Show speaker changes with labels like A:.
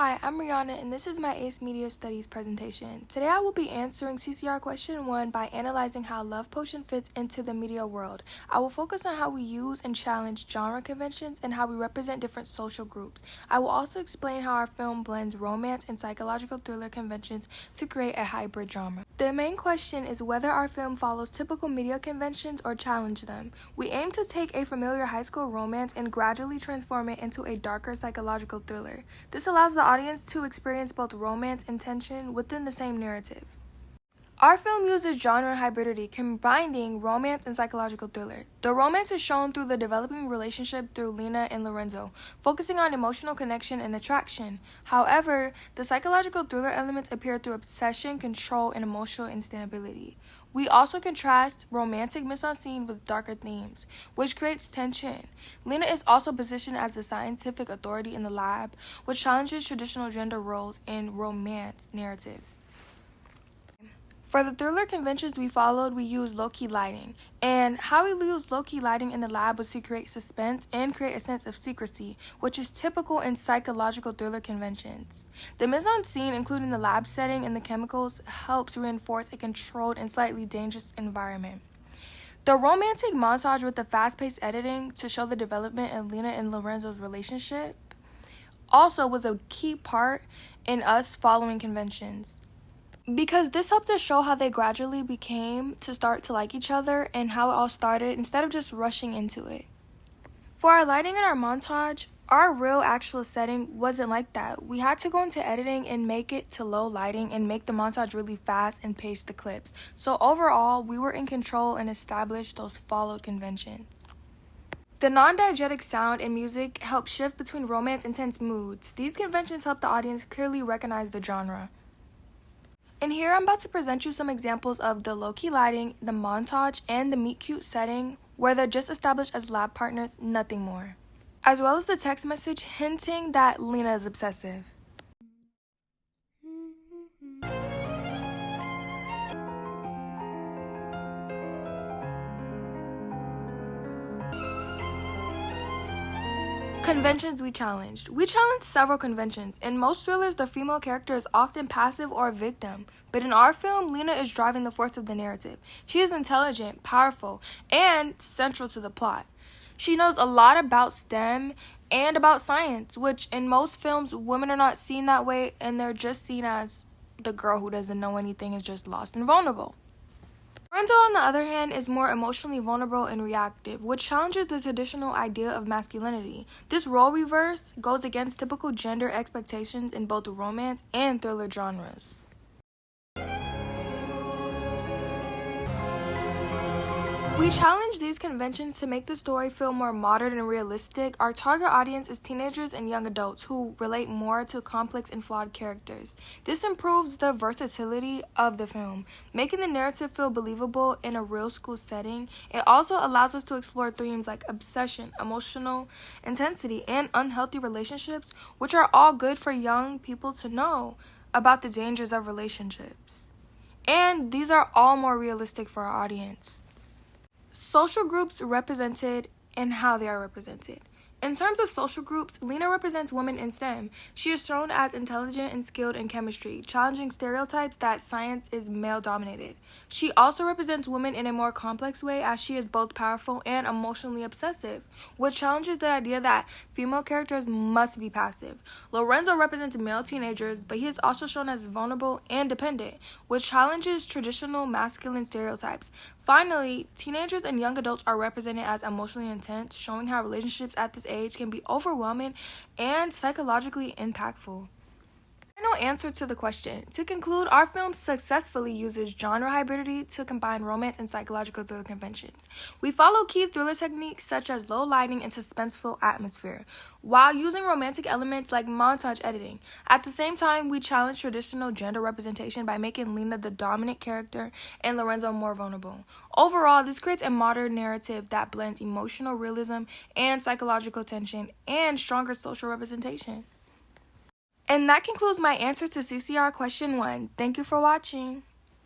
A: Hi, I'm Rihanna, and this is my ACE Media Studies presentation. Today I will be answering CCR Question 1 by analyzing how Love Potion fits into the media world. I will focus on how we use and challenge genre conventions and how we represent different social groups. I will also explain how our film blends romance and psychological thriller conventions to create a hybrid genre. The main question is whether our film follows typical media conventions or challenge them. We aim to take a familiar high school romance and gradually transform it into a darker psychological thriller. This allows the audience to experience both romance and tension within the same narrative. Our film uses genre hybridity, combining romance and psychological thriller. The romance is shown through the developing relationship through Lena and Lorenzo, focusing on emotional connection and attraction. However, the psychological thriller elements appear through obsession, control, and emotional instability. We also contrast romantic mise-en-scene with darker themes, which creates tension. Lena is also positioned as the scientific authority in the lab, which challenges traditional gender roles in romance narratives. For the thriller conventions we followed, we used low-key lighting. And how we use low-key lighting in the lab was to create suspense and create a sense of secrecy, which is typical in psychological thriller conventions. The mise-en-scene, including the lab setting and the chemicals, helps reinforce a controlled and slightly dangerous environment. The romantic montage with the fast-paced editing to show the development of Lena and Lorenzo's relationship also was a key part in us following conventions, because this helped us show how they gradually became to start to like each other and how it all started instead of just rushing into it. For our lighting in our montage, our real actual setting wasn't like that. We had to go into editing and make it to low lighting and make the montage really fast and pace the clips. So overall, we were in control and established those followed conventions. The non-diegetic sound and music help shift between romance and tense moods. These conventions help the audience clearly recognize the genre. And here I'm about to present you some examples of the low-key lighting, the montage, and the meet-cute setting where they're just established as lab partners, nothing more. As well as the text message hinting that Lena is obsessive. Conventions we challenged. We challenged several conventions. In most thrillers, the female character is often passive or a victim. But in our film, Lena is driving the force of the narrative. She is intelligent, powerful, and central to the plot. She knows a lot about STEM and about science, which in most films, women are not seen that way, and they're just seen as the girl who doesn't know anything, is just lost and vulnerable. Lorenzo, on the other hand, is more emotionally vulnerable and reactive, which challenges the traditional idea of masculinity. This role reverse goes against typical gender expectations in both romance and thriller genres. We challenge these conventions to make the story feel more modern and realistic. Our target audience is teenagers and young adults who relate more to complex and flawed characters. This improves the versatility of the film, making the narrative feel believable in a real school setting. It also allows us to explore themes like obsession, emotional intensity, and unhealthy relationships, which are all good for young people to know about the dangers of relationships. And these are all more realistic for our audience. Social groups represented and how they are represented. In terms of social groups, Lena represents women in STEM. She is shown as intelligent and skilled in chemistry, challenging stereotypes that science is male-dominated. She also represents women in a more complex way, as she is both powerful and emotionally obsessive, which challenges the idea that female characters must be passive. Lorenzo represents male teenagers, but he is also shown as vulnerable and dependent, which challenges traditional masculine stereotypes. Finally, teenagers and young adults are represented as emotionally intense, showing how relationships at this age can be overwhelming and psychologically impactful. Final answer to the question. To conclude, our film successfully uses genre hybridity to combine romance and psychological thriller conventions. We follow key thriller techniques such as low lighting and suspenseful atmosphere, while using romantic elements like montage editing. At the same time, we challenge traditional gender representation by making Lena the dominant character and Lorenzo more vulnerable. Overall, this creates a modern narrative that blends emotional realism and psychological tension and stronger social representation. And that concludes my answer to CCR Question 1. Thank you for watching.